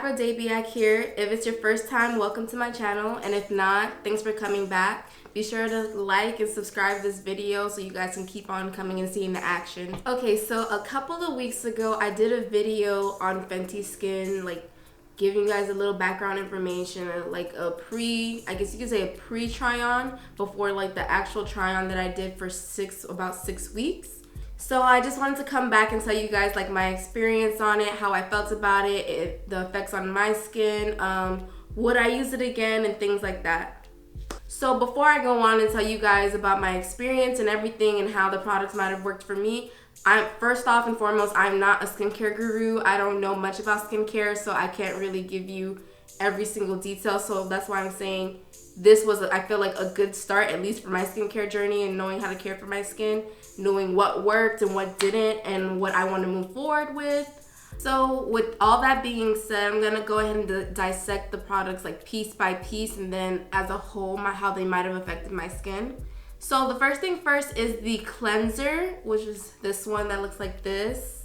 Afrodaybiac here. If it's your first time, welcome to my channel, and if not, thanks for coming back. Be sure to like and subscribe this video so you guys can keep on coming and seeing the action. Okay, so a couple of weeks ago, I did a video on Fenty Skin, like giving you guys a little background information, like a I guess you could say a pre-try-on before like the actual try-on that I did for about 6 weeks. So I just wanted to come back and tell you guys like my experience on it, how I felt about it, the effects on my skin, would I use it again, and things like that. So before I go on and tell you guys about my experience and everything and how the products might have worked for me, first off and foremost, I'm not a skincare guru. I don't know much about skincare, so I can't really give you every single detail. So that's why I'm saying this was, I feel like, a good start, at least for my skincare journey and knowing how to care for my skin, knowing what worked and what didn't, and what I want to move forward with. So with all that being said, I'm gonna go ahead and dissect the products like piece by piece, and then as a whole, how they might have affected my skin. So the first thing first is the cleanser, which is this one that looks like this.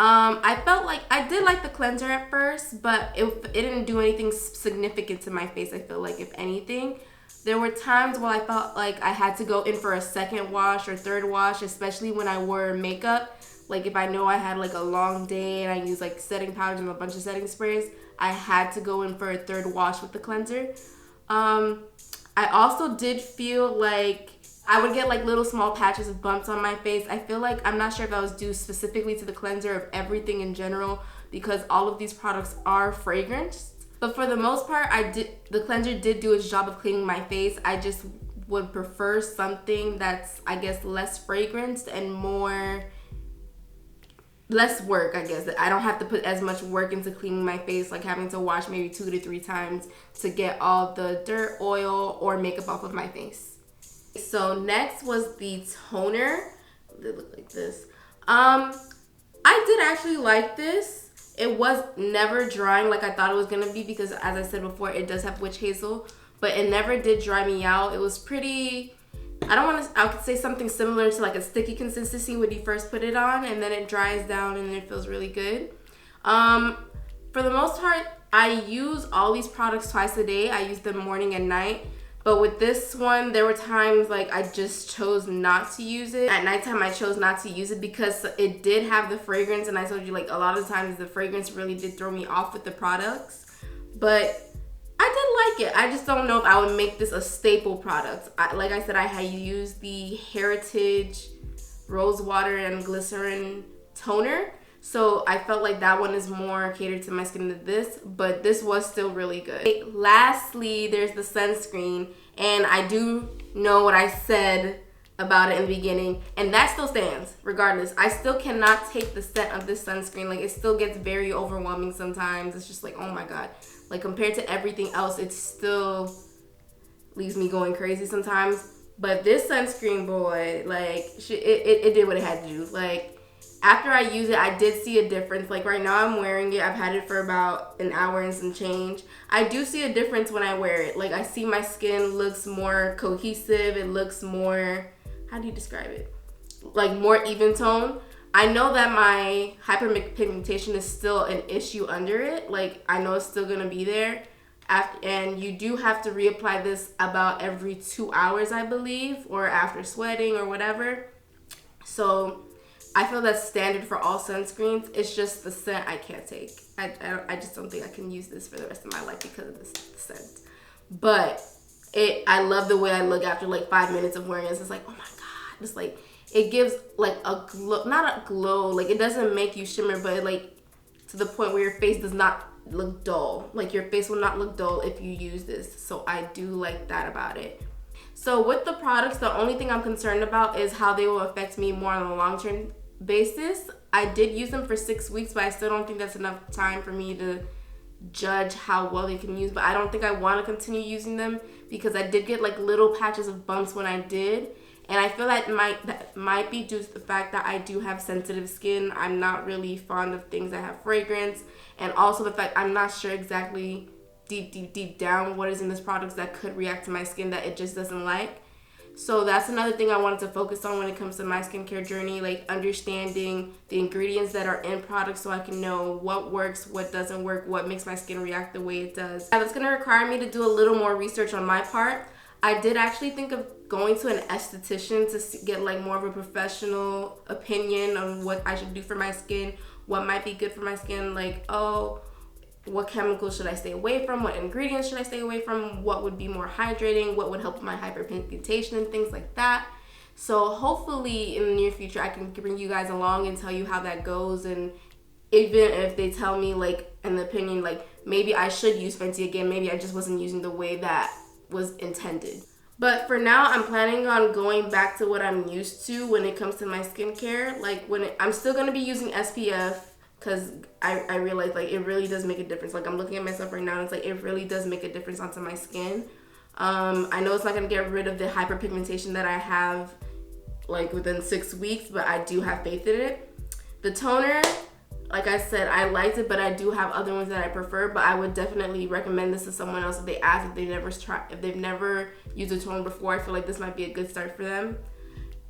I felt like I did like the cleanser at first, but it didn't do anything significant to my face. I feel like, if anything, there were times where I felt like I had to go in for a second wash or third wash, especially when I wore makeup. Like if I know I had like a long day and I use like setting powders and a bunch of setting sprays, I had to go in for a third wash with the cleanser. I also did feel like I would get like little small patches of bumps on my face. I feel like, I'm not sure if that was due specifically to the cleanser or everything in general, because all of these products are fragranced. But for the most part, the cleanser did do its job of cleaning my face. I just would prefer something that's, I guess, less fragranced and less work, I guess. I don't have to put as much work into cleaning my face, like having to wash maybe 2 to 3 times to get all the dirt, oil, or makeup off of my face. So next was the toner. They look like this. I did actually like this. It was never drying like I thought it was gonna be, because as I said before, it does have witch hazel, but it never did dry me out. It was pretty, I could say something similar to like a sticky consistency when you first put it on, and then it dries down and it feels really good. For the most part, I use all these products twice a day. I use them morning and night. But with this one, there were times like I just chose not to use it. At nighttime, I chose not to use it because it did have the fragrance, and I told you like a lot of times the fragrance really did throw me off with the products. But I did like it. I just don't know if I would make this a staple product. Like I said, I had used the Heritage Rose Water and Glycerin Toner. So I felt like that one is more catered to my skin than this, but this was still really good. Okay, lastly, there's the sunscreen, and I do know what I said about it in the beginning, and that still stands regardless. I still cannot take the scent of this sunscreen. Like, it still gets very overwhelming sometimes. It's just like, oh my god. Like, compared to everything else, it still leaves me going crazy sometimes. But this sunscreen, boy, like, it did what it had to do. Like, after I use it, I did see a difference. Like right now I'm wearing it. I've had it for about an hour and some change. I do see a difference when I wear it. Like I see my skin looks more cohesive. It looks more, how do you describe it? Like more even tone. I know that my hyperpigmentation is still an issue under it. Like I know it's still gonna be there. And you do have to reapply this about every 2 hours, I believe, or after sweating or whatever. So I feel that's standard for all sunscreens. It's just the scent I can't take. I just don't think I can use this for the rest of my life because of the scent. But I love the way I look after like 5 minutes of wearing it. It's just like, oh my god. It's like, it gives like a glow, not a glow, like it doesn't make you shimmer, but like to the point where your face does not look dull. Like your face will not look dull if you use this. So I do like that about it. So with the products, the only thing I'm concerned about is how they will affect me more on a long-term basis. I did use them for 6 weeks, but I still don't think that's enough time for me to judge how well they can use. But I don't think I want to continue using them because I did get like little patches of bumps when I did, and I feel that might be due to the fact that I do have sensitive skin. I'm not really fond of things that have fragrance, and also the fact I'm not sure exactly deep down what is in this product that could react to my skin that it just doesn't like. So that's another thing I wanted to focus on when it comes to my skincare journey, like understanding the ingredients that are in products so I can know what works, what doesn't work, what makes my skin react the way it does. That's going to require me to do a little more research on my part. I did actually think of going to an esthetician to get like more of a professional opinion on what I should do for my skin, what might be good for my skin, like, oh, what chemicals should I stay away from? What ingredients should I stay away from? What would be more hydrating? What would help with my hyperpigmentation and things like that? So hopefully in the near future, I can bring you guys along and tell you how that goes. And even if they tell me like an opinion, like maybe I should use Fenty again, maybe I just wasn't using the way that was intended. But for now, I'm planning on going back to what I'm used to when it comes to my skincare. Like I'm still going to be using SPF, because I realize like it really does make a difference. Like I'm looking at myself right now and it's like it really does make a difference onto my skin. I know it's not going to get rid of the hyperpigmentation that I have like within 6 weeks, but I do have faith in it. The toner, like I said, I liked it, but I do have other ones that I prefer. But I would definitely recommend this to someone else if they ask, if they've never used a toner before. I feel like this might be a good start for them.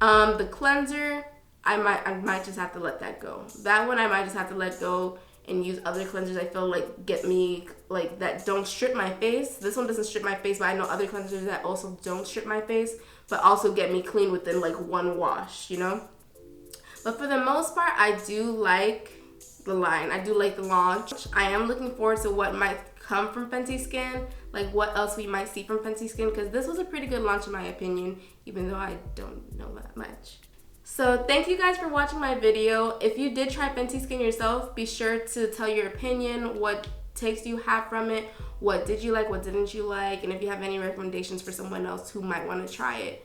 The cleanser, I might just have to let that go. That one I might just have to let go and use other cleansers I feel like get me, like, that don't strip my face. This one doesn't strip my face, but I know other cleansers that also don't strip my face, but also get me clean within like one wash, you know? But for the most part, I do like the line. I do like the launch. I am looking forward to what might come from Fenty Skin, like what else we might see from Fenty Skin, because this was a pretty good launch in my opinion, even though I don't know that much. So thank you guys for watching my video. If you did try Fenty Skin yourself, be sure to tell your opinion, what taste you have from it, what did you like, what didn't you like, and if you have any recommendations for someone else who might want to try it.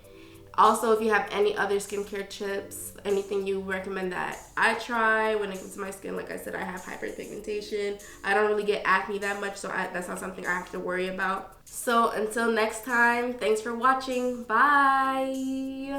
Also, if you have any other skincare tips, anything you recommend that I try when it comes to my skin, like I said, I have hyperpigmentation. I don't really get acne that much, so that's not something I have to worry about. So until next time, thanks for watching. Bye!